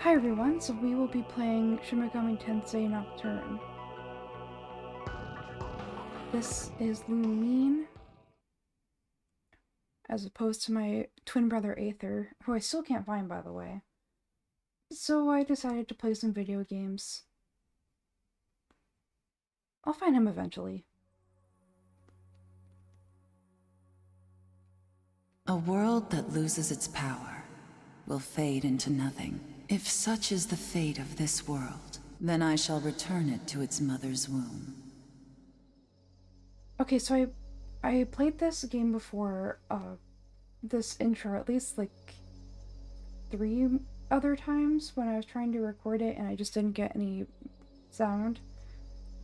Hi everyone, so we will be playing Shin Megami Tensei Nocturne. This is Lumine, as opposed to my twin brother Aether, who I still can't find by the way. So I decided to play some video games. I'll find him eventually. A world that loses its power will fade into nothing. If such is the fate of this world, then I shall return it to its mother's womb. Okay, so I played this game before, this intro at least like 3 other times when I was trying to record it and I just didn't get any sound.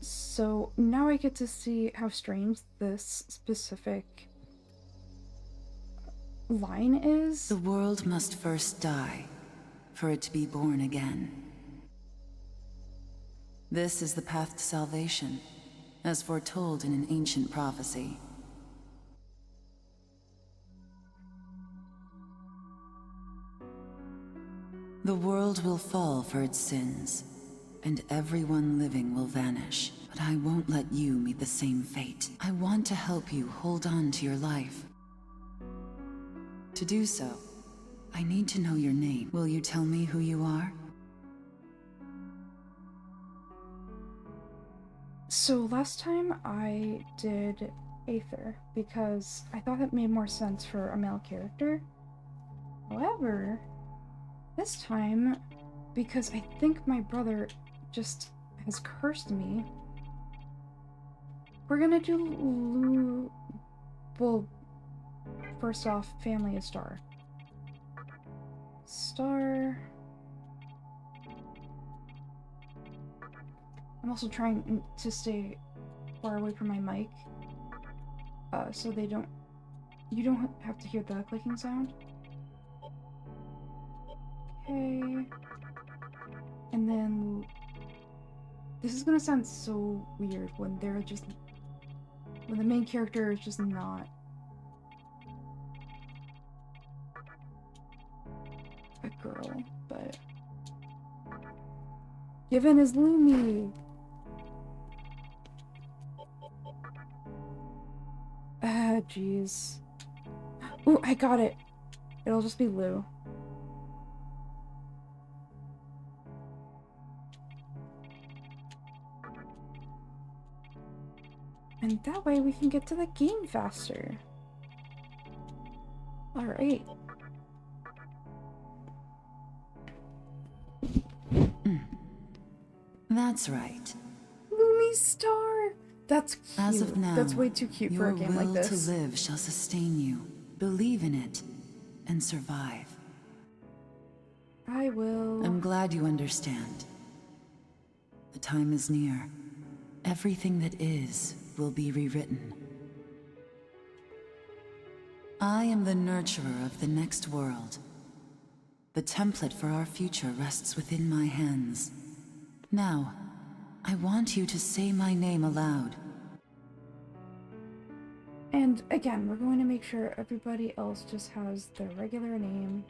So now I get to see how strange this specific line is. The world must first die for it to be born again. This is the path to salvation, as foretold in an ancient prophecy. The world will fall for its sins, and everyone living will vanish. But I won't let you meet the same fate. I want to help you hold on to your life. To do so, I need to know your name. Will you tell me who you are? So last time I did Aether because I thought that made more sense for a male character. However, this time, because I think my brother just has cursed me, we're gonna do well, first off, family is Star. Star. I'm also trying to stay far away from my mic, so you don't have to hear the clicking sound. Okay. And then, this is gonna sound so weird when when the main character is just not a girl, but Given is Lumine. Ah, jeez. Ooh, I got it. It'll just be Lou. And that way we can get to the game faster. Alright. That's right. Lumie Star! That's cute. As of now, that's way too cute for a game like this. Your will to live shall sustain you. Believe in it, and survive. I will. I'm glad you understand. The time is near. Everything that is will be rewritten. I am the nurturer of the next world. The template for our future rests within my hands. Now, I want you to say my name aloud. And again, we're going to make sure everybody else just has their regular name.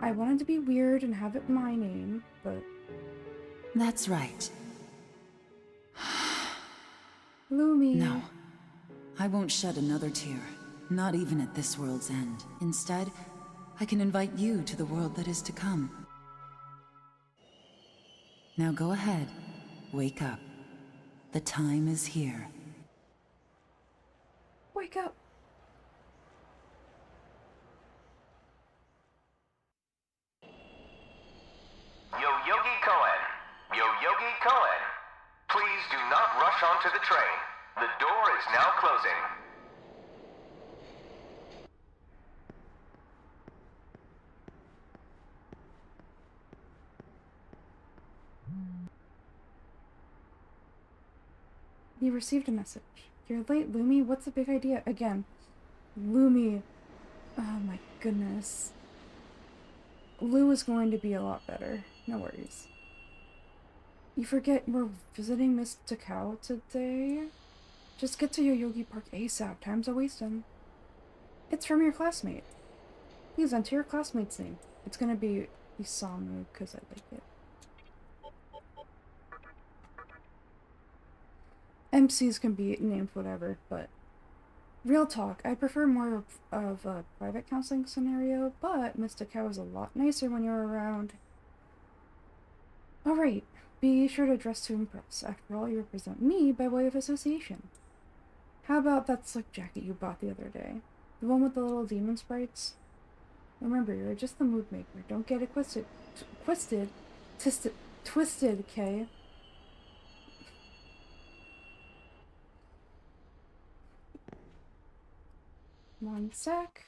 I wanted to be weird and have it my name, but... That's right. Lumie. No. I won't shed another tear. Not even at this world's end. Instead, I can invite you to the world that is to come. Now go ahead. Wake up. The time is here. Wake up! Yo-Yogi Koen. Yo-Yogi Koen. Please do not rush onto the train. The door is now closing. You received a message. You're late, Lumie. What's the big idea? Again. Lumie. Oh my goodness. Lou is going to be a lot better. No worries. You forget we're visiting Miss Takao today? Just get to Yoyogi Park ASAP. Time's a wasting. It's from your classmate. Please enter your classmate's name. It's gonna be Isamu, because I like it. MCs can be named whatever, but real talk, I prefer more of a private counseling scenario, but Mr. Cow is a lot nicer when you're around. Alright, be sure to dress to impress. After all, you represent me by way of association. How about that slick jacket you bought the other day? The one with the little demon sprites? Remember, you're just the mood maker. Don't get it twisted, okay? One sec.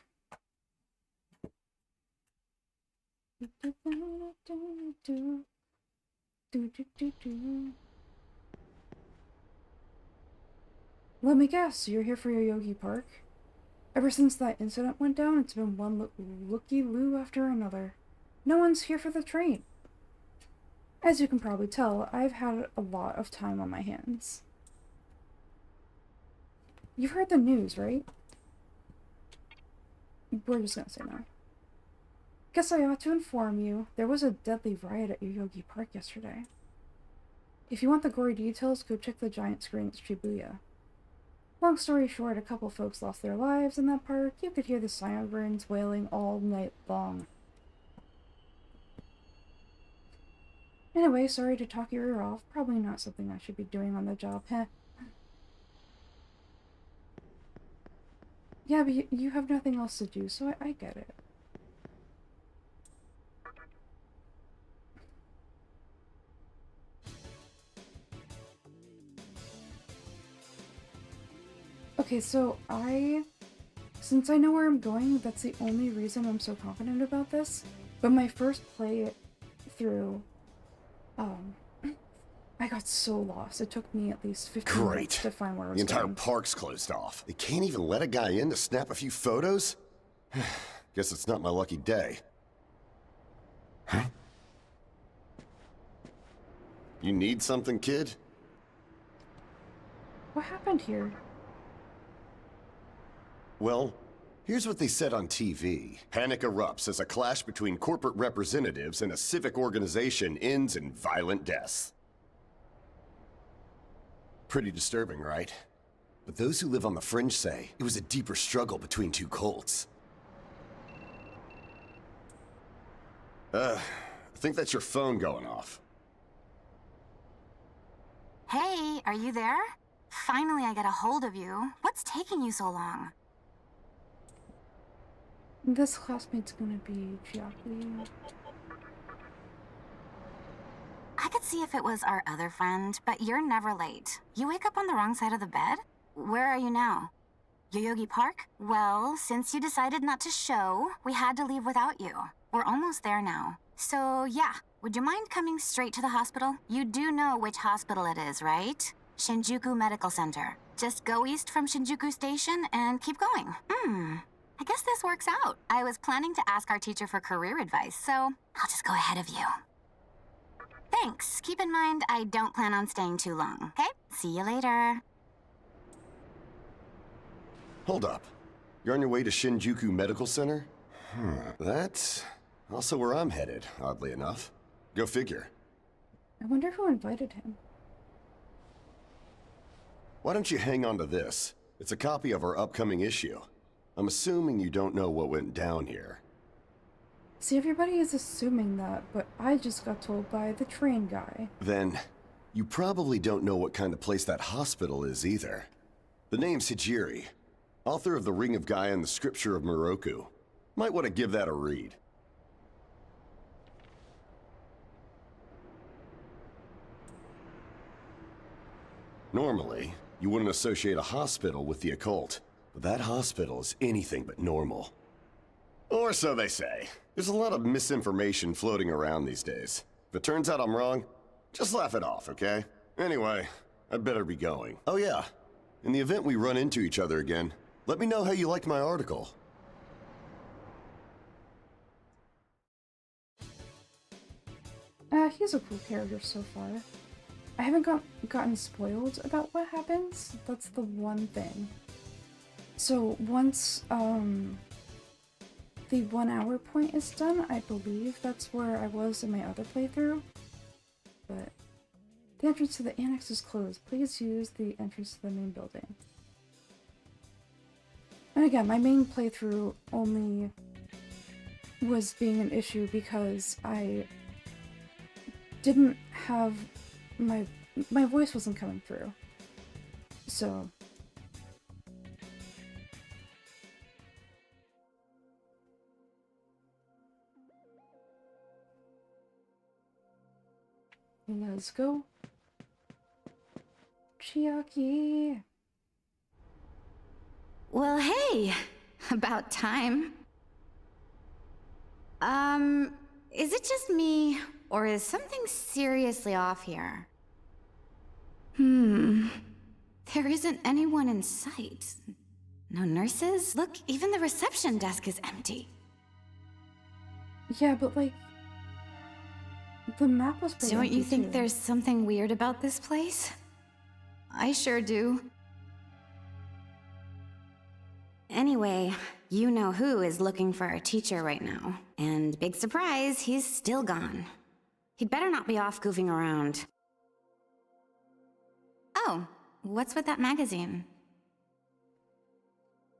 Let me guess, you're here for your Yogi Park? Ever since that incident went down, it's been one looky-loo after another. No one's here for the train. As you can probably tell, I've had a lot of time on my hands. You've heard the news, right? We're just gonna say no. Guess I ought to inform you, there was a deadly riot at your Yogi Park yesterday. If you want the gory details, go check the giant screen at Shibuya. Long story short, a couple folks lost their lives in that park. You could hear the sirens wailing all night long. Anyway, sorry to talk your ear off. Probably not something I should be doing on the job, heh. Yeah, but you have nothing else to do, so I get it. Okay, so since I know where I'm going, that's the only reason I'm so confident about this. But my first play through, I got so lost. It took me at least 15 minutes to find where I was The entire going. park's closed off. They can't even let a guy in to snap a few photos? Guess it's not my lucky day. Huh? You need something, kid? What happened here? Well, here's what they said on TV. Panic erupts as a clash between corporate representatives and a civic organization ends in violent deaths. Pretty disturbing, right? But those who live on the fringe say it was a deeper struggle between two cults. I think that's your phone going off. Hey, are you there? Finally, I got a hold of you. What's taking you so long? This classmate's gonna be Chiaki. I could see if it was our other friend, but you're never late. You wake up on the wrong side of the bed? Where are you now? Yoyogi Park? Well, since you decided not to show, we had to leave without you. We're almost there now. So, yeah, would you mind coming straight to the hospital? You do know which hospital it is, right? Shinjuku Medical Center. Just go east from Shinjuku Station and keep going. I guess this works out. I was planning to ask our teacher for career advice, so I'll just go ahead of you. Thanks. Keep in mind, I don't plan on staying too long, okay? See you later. Hold up. You're on your way to Shinjuku Medical Center? That's also where I'm headed, oddly enough. Go figure. I wonder who invited him. Why don't you hang on to this? It's a copy of our upcoming issue. I'm assuming you don't know what went down here. See, everybody is assuming that, but I just got told by the train guy. Then, you probably don't know what kind of place that hospital is either. The name's Hijiri, author of The Ring of Gaia and the Scripture of Moroku. Might want to give that a read. Normally, you wouldn't associate a hospital with the occult, but that hospital is anything but normal. Or so they say. There's a lot of misinformation floating around these days. If it turns out I'm wrong, just laugh it off, okay? Anyway, I'd better be going. Oh yeah, in the event we run into each other again, let me know how you liked my article. He's a cool character so far. I haven't gotten spoiled about what happens. That's the one thing. So once, the 1 hour point is done. I believe that's where I was in my other playthrough. But the entrance to the annex is closed. Please use the entrance to the main building. And again, my main playthrough only was being an issue because I didn't have my voice wasn't coming through. So let's go. Chiaki. Well, hey! About time. Is it just me, or is something seriously off here? There isn't anyone in sight. No nurses? Look, even the reception desk is empty. Yeah, but like, the map was pretty Don't you empty, think too. there's something weird about this place? I sure do. Anyway, you know who is looking for our teacher right now. And big surprise, he's still gone. He'd better not be off goofing around. Oh, what's with that magazine?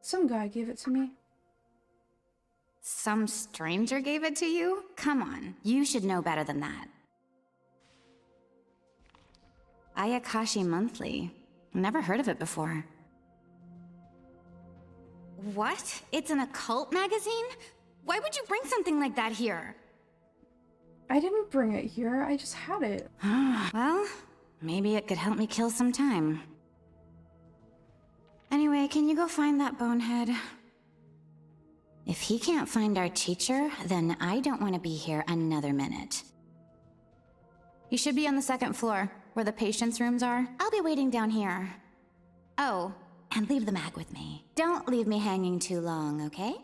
Some guy gave it to me. Some stranger gave it to you? Come on, you should know better than that. Ayakashi Monthly. Never heard of it before. What? It's an occult magazine? Why would you bring something like that here? I didn't bring it here, I just had it. Well, maybe it could help me kill some time. Anyway, can you go find that bonehead? If he can't find our teacher, then I don't want to be here another minute. You should be on the second floor, where the patients' rooms are. I'll be waiting down here. Oh, and leave the mag with me. Don't leave me hanging too long, okay?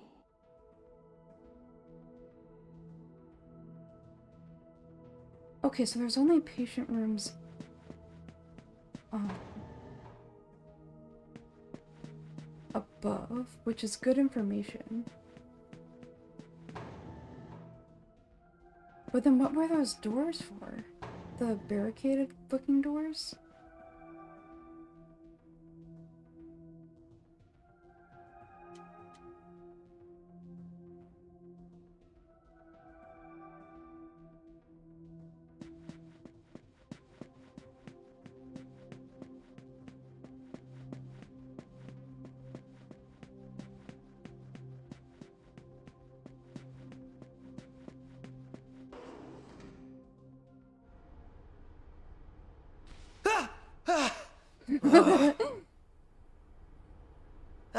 Okay, so there's only patient rooms above, which is good information. But then what were those doors for? The barricaded looking doors?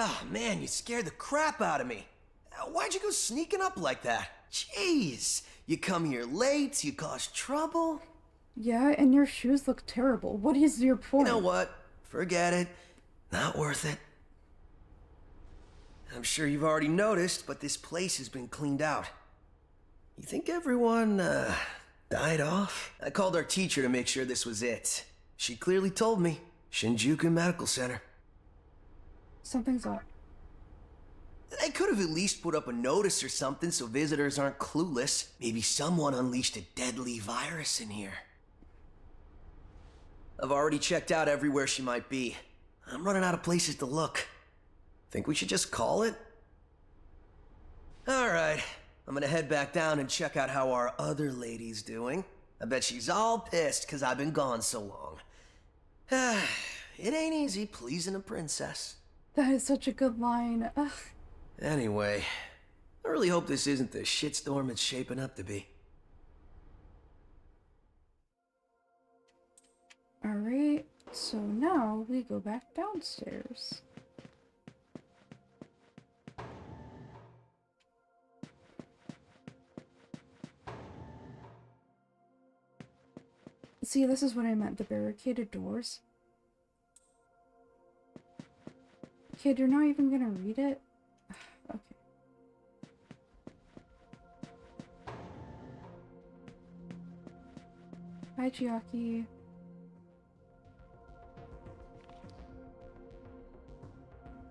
Oh man, you scared the crap out of me. Why'd you go sneaking up like that? Jeez, you come here late, you cause trouble. Yeah, and your shoes look terrible. What is your point? You know what? Forget it. Not worth it. I'm sure you've already noticed, but this place has been cleaned out. You think everyone, died off? I called our teacher to make sure this was it. She clearly told me. Shinjuku Medical Center. Something's up. They could have at least put up a notice or something so visitors aren't clueless. Maybe someone unleashed a deadly virus in here. I've already checked out everywhere she might be. I'm running out of places to look. Think we should just call it? Alright, I'm gonna head back down and check out how our other lady's doing. I bet she's all pissed because I've been gone so long. It ain't easy pleasing a princess. That is such a good line. Ugh. Anyway, I really hope this isn't the shitstorm it's shaping up to be. Alright, so now we go back downstairs. See, this is what I meant, the barricaded doors. Kid, you're not even gonna read it? Okay. Hi, Chiaki.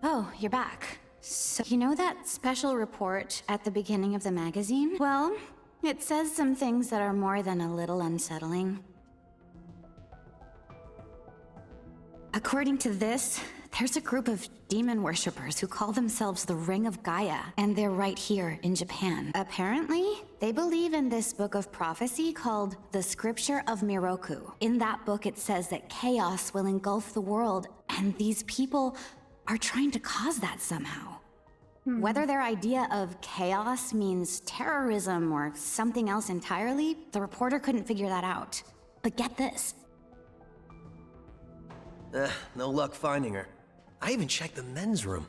Oh, you're back. So, you know that special report at the beginning of the magazine? Well, it says some things that are more than a little unsettling. According to this, there's a group of demon worshippers who call themselves the Ring of Gaia, and they're right here in Japan. Apparently, they believe in this book of prophecy called the Scripture of Miroku. In that book, it says that chaos will engulf the world, and these people are trying to cause that somehow. Whether their idea of chaos means terrorism or something else entirely, the reporter couldn't figure that out. But get this. No luck finding her. I even checked the men's room.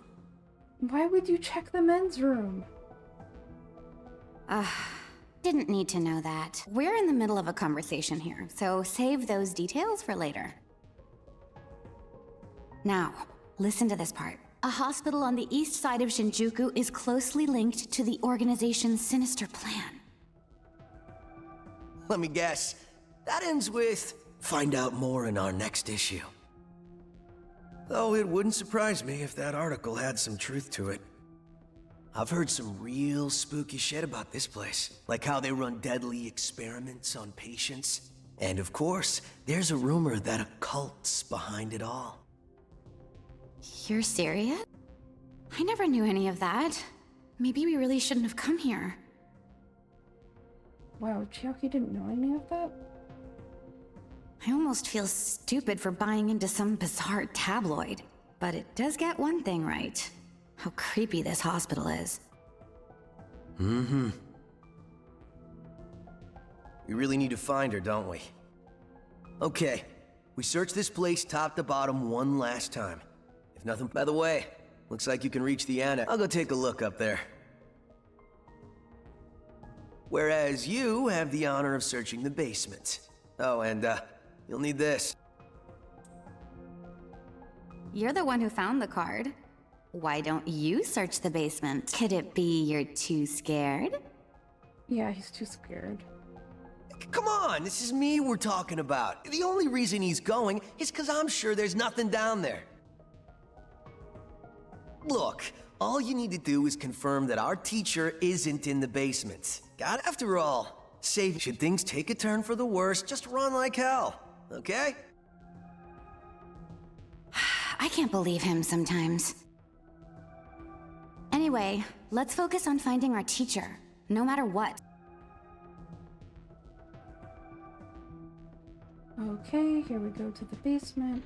Why would you check the men's room? Didn't need to know that. We're in the middle of a conversation here, so save those details for later. Now, listen to this part. A hospital on the east side of Shinjuku is closely linked to the organization's sinister plan. Let me guess. That ends with, find out more in our next issue. Though it wouldn't surprise me if that article had some truth to it. I've heard some real spooky shit about this place. Like how they run deadly experiments on patients. And of course, there's a rumor that a cult's behind it all. You're serious? I never knew any of that. Maybe we really shouldn't have come here. Wow, Chiaki didn't know any of that? I almost feel stupid for buying into some bizarre tabloid. But it does get one thing right. How creepy this hospital is. We really need to find her, don't we? Okay, we search this place top to bottom one last time. If nothing, by the way, looks like you can reach the annex. I'll go take a look up there. Whereas you have the honor of searching the basement. Oh, and you'll need this. You're the one who found the card. Why don't you search the basement? Could it be you're too scared? Yeah, he's too scared. Come on, this is me we're talking about. The only reason he's going is because I'm sure there's nothing down there. Look, all you need to do is confirm that our teacher isn't in the basement. God, after all, save should things take a turn for the worse, just run like hell, okay? I can't believe him sometimes. Anyway, let's focus on finding our teacher, no matter what. Okay, here we go to the basement.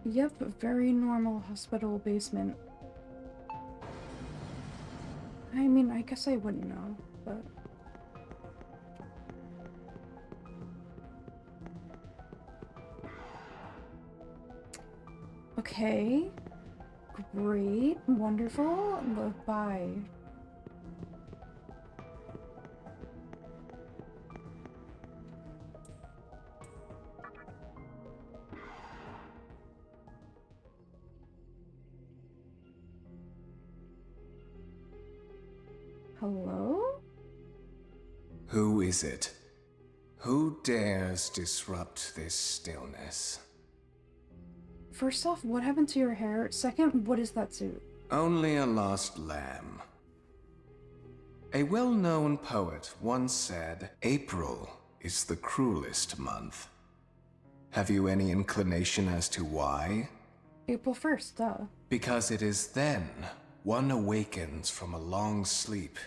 Yep, very normal hospital basement. I mean, I guess I wouldn't know, but... Okay. Great. Wonderful. Bye. Hello? Who is it? Who dares disrupt this stillness? First off, what happened to your hair? Second, what is that suit? Only a lost lamb. A well-known poet once said, April is the cruelest month. Have you any inclination as to why? April 1st, duh. Because it is then one awakens from a long sleep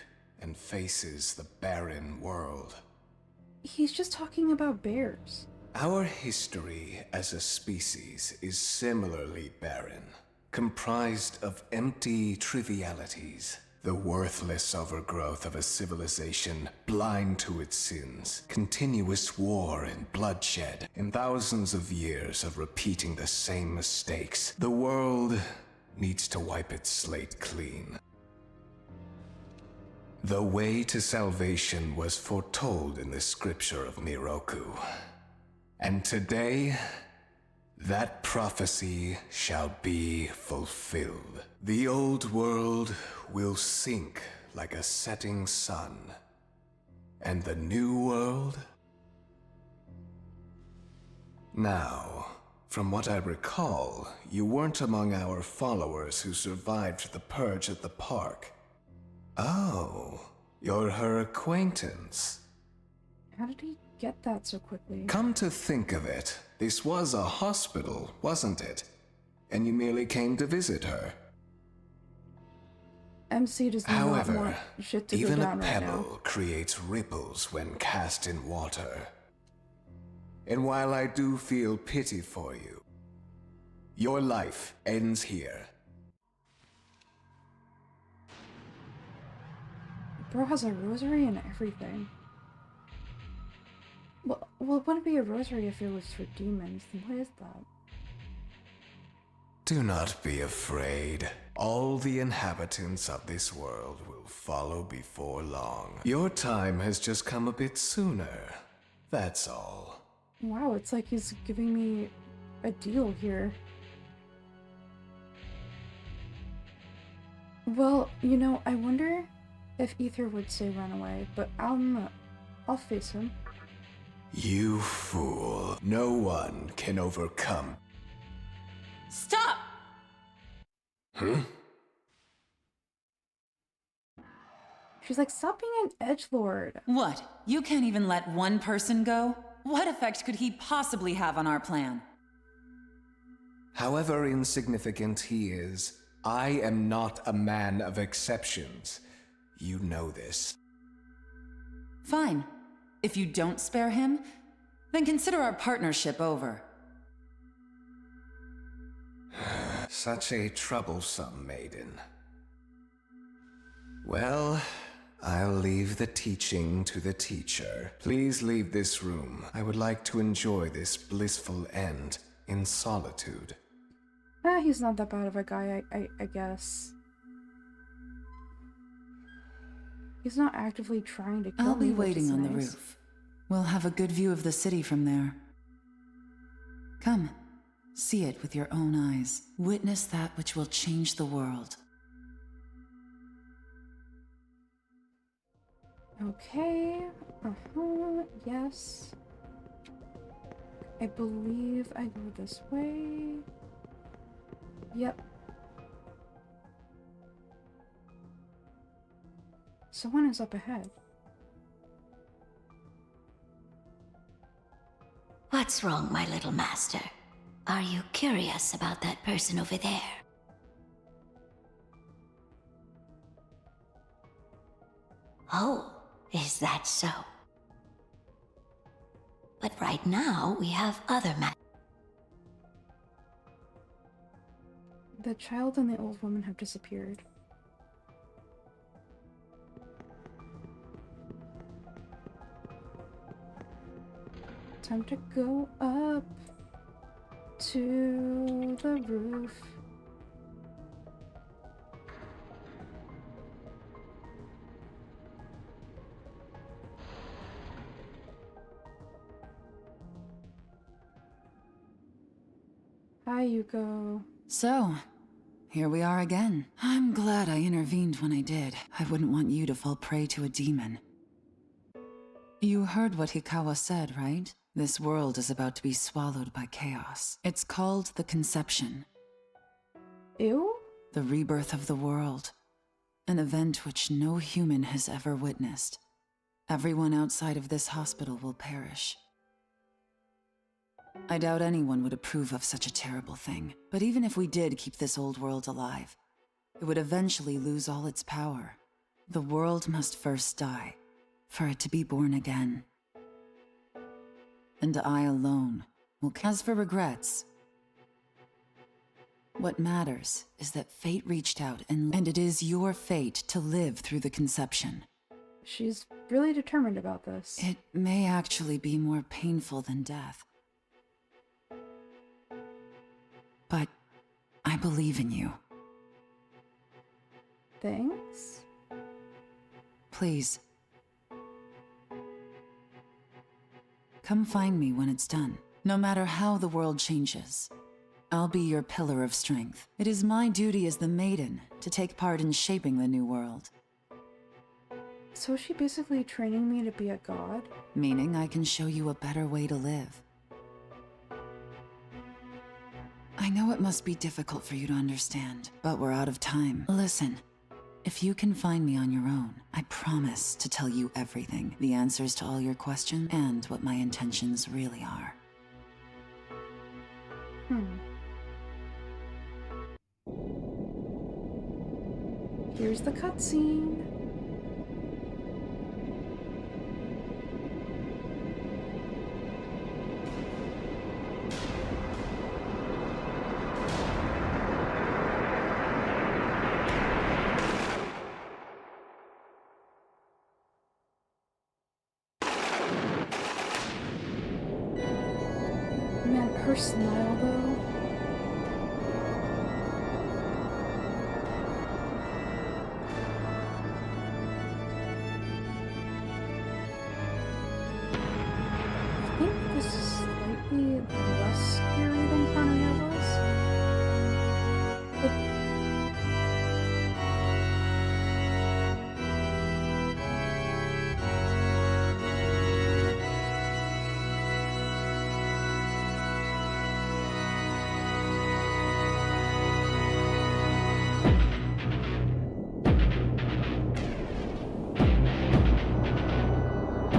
and faces the barren world. He's just talking about bears. Our history as a species is similarly barren, comprised of empty trivialities, the worthless overgrowth of a civilization blind to its sins, continuous war and bloodshed, and thousands of years of repeating the same mistakes. The world needs to wipe its slate clean. The way to salvation was foretold in the scripture of Miroku. And today, That prophecy shall be fulfilled. The old world will sink like a setting sun. And the new world? Now, from what I recall, you weren't among our followers who survived the purge at the park. Oh, you're her acquaintance. How did he get that so quickly? Come to think of it, this was a hospital, wasn't it? And you merely came to visit her. MC does not However, want shit to go even a down right now. pebble creates ripples when cast in water. And while I do feel pity for you, your life ends here. Bro has a rosary and everything. Well, it wouldn't be a rosary if it was for demons. Then what is that? Do not be afraid. All the inhabitants of this world will follow before long. Your time has just come a bit sooner. That's all. Wow, it's like he's giving me a deal here. Well, you know, I wonder if Ether would say run away, but I'll face him. You fool. No one can overcome. Stop! She's like, stop being an edgelord. What? You can't even let one person go? What effect could he possibly have on our plan? However insignificant he is, I am not a man of exceptions. You know this. Fine. If you don't spare him, then consider our partnership over. Such a troublesome maiden. Well, I'll leave the teaching to the teacher. Please leave this room. I would like to enjoy this blissful end in solitude. He's not that bad of a guy, I guess. He's not actively trying to kill me. I'll be which waiting is on the nice. roof. We'll have a good view of the city from there. Come, see it with your own eyes. Witness that which will change the world. Okay. Yes. I believe I go this way. Yep. Someone is up ahead. What's wrong, my little master? Are you curious about that person over there? Oh, is that so? But right now, we have other matters. The child and the old woman have disappeared. Time to go up to the roof. Hi, Yuko. So, here we are again. I'm glad I intervened when I did. I wouldn't want you to fall prey to a demon. You heard what Hikawa said, right? This world is about to be swallowed by chaos. It's called the Conception. Ew? The rebirth of the world. An event which no human has ever witnessed. Everyone outside of this hospital will perish. I doubt anyone would approve of such a terrible thing. But even if we did keep this old world alive, it would eventually lose all its power. The world must first die, for it to be born again. And I alone will. As for regrets, what matters is that fate reached out and it is your fate to live through the Conception. She's really determined about this. It may actually be more painful than death. But I believe in you. Thanks? Please. Come find me when it's done. No matter how the world changes, I'll be your pillar of strength. It is my duty as the maiden to take part in shaping the new world. So is she basically training me to be a god? Meaning I can show you a better way to live. I know it must be difficult for you to understand, but we're out of time. Listen, if you can find me on your own, I promise to tell you everything. The answers to all your questions, and what my intentions really are. Here's the cutscene. Man, her smile though. I think this is slightly less scary than Kanaya was.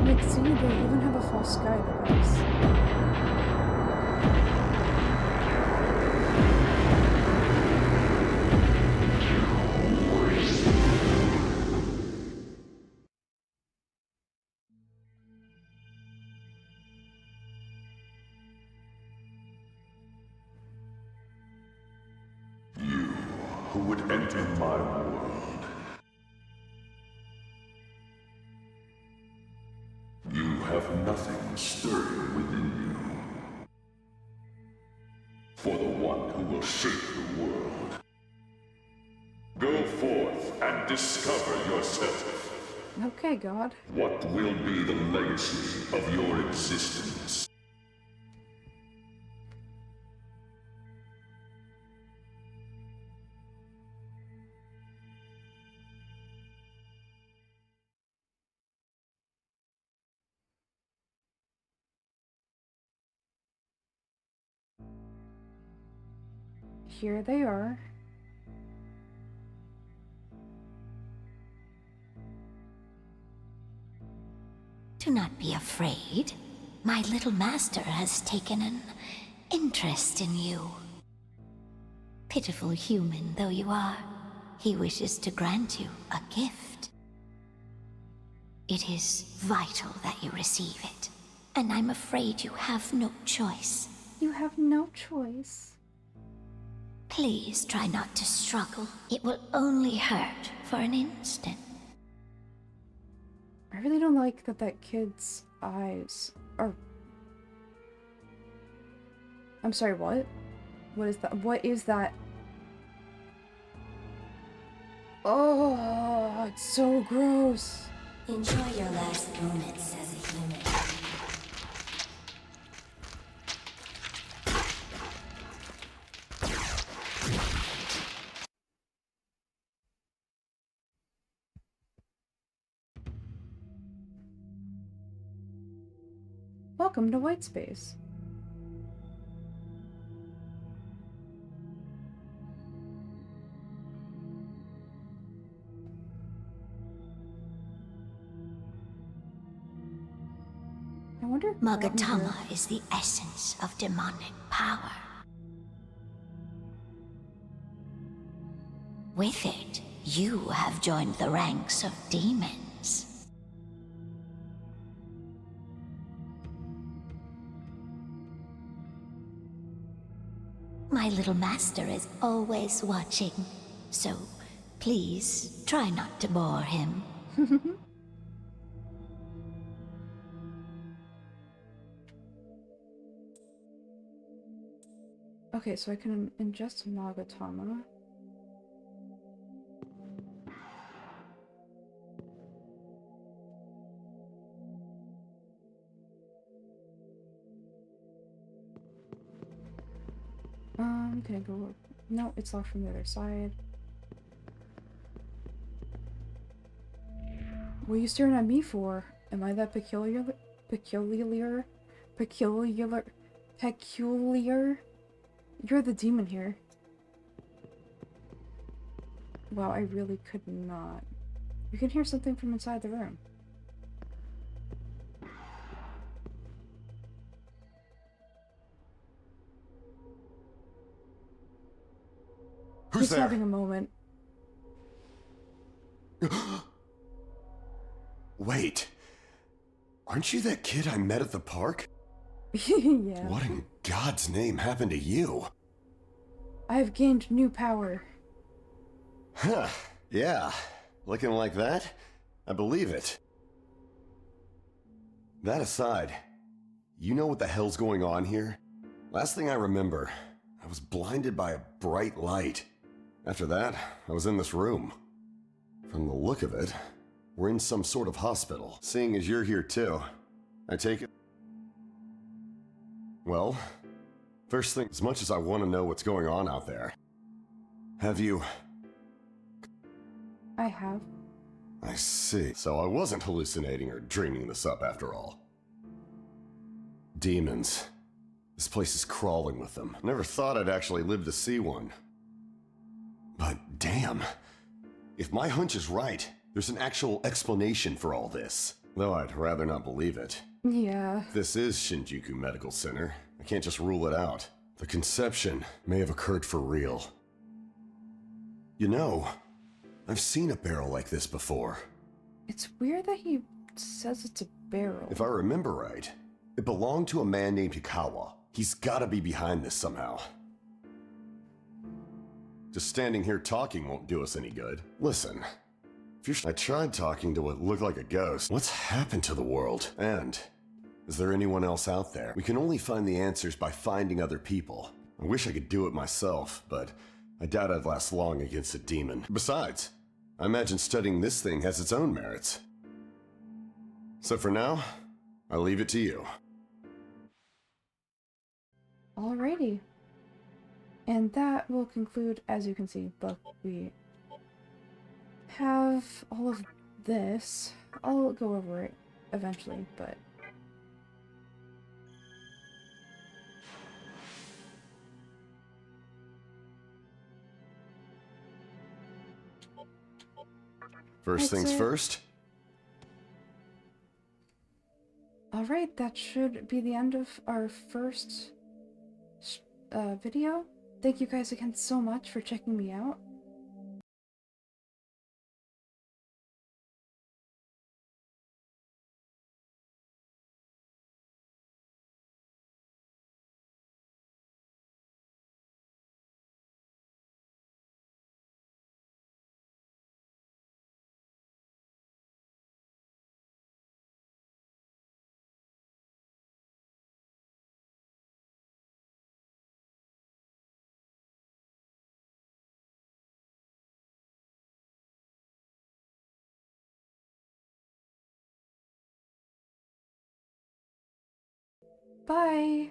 Like, see, they even have a false sky device. Who would enter my world? You have nothing stirring within you. For the one who will shape the world. Go forth and discover yourself. Okay, God. What will be the legacy of your existence? Here they are. Do not be afraid. My little master has taken an interest in you. Pitiful human though you are, he wishes to grant you a gift. It is vital that you receive it, and I'm afraid you have no choice. You have no choice. Please try not to struggle. It will only hurt for an instant. I really don't like that kid's eyes are... I'm sorry, what? What is that? What is that? Oh, it's so gross. Enjoy your last moments as a human. Welcome to White Space. I wonder if Magatama is the essence of demonic power. With it, you have joined the ranks of demons. My little master is always watching, so please try not to bore him. Okay, so I can ingest Magatama. gonna go... No, it's locked from the other side. What are you staring at me for? Am I that peculiar? Peculiar? You're the demon here. Wow, I really could not. You can hear something from inside the room. Who's there? Having a moment. Wait. Aren't you that kid I met at the park? Yeah. What in God's name happened to you? I have gained new power. Huh. Yeah. Looking like that? I believe it. That aside, you know what the hell's going on here? Last thing I remember, I was blinded by a bright light. After that, I was in this room. From the look of it, we're in some sort of hospital. Seeing as you're here too, I take it... Well, first thing, as much as I want to know what's going on out there, have you... I have. I see. So I wasn't hallucinating or dreaming this up after all. Demons. This place is crawling with them. Never thought I'd actually live to see one. But damn, if my hunch is right, there's an actual explanation for all this. Though I'd rather not believe it. Yeah. If this is Shinjuku Medical Center, I can't just rule it out. The conception may have occurred for real. You know, I've seen a barrel like this before. It's weird that he says it's a barrel. If I remember right, it belonged to a man named Hikawa. He's gotta be behind this somehow. Just standing here talking won't do us any good. Listen, I tried talking to what looked like a ghost. What's happened to the world? And is there anyone else out there? We can only find the answers by finding other people. I wish I could do it myself, but I doubt I'd last long against a demon. Besides, I imagine studying this thing has its own merits. So for now, I leave it to you. Alrighty. And that will conclude, as you can see, but we have all of this. I'll go over it eventually, but... First things first. Alright, that should be the end of our first video. Thank you guys again so much for checking me out. Bye!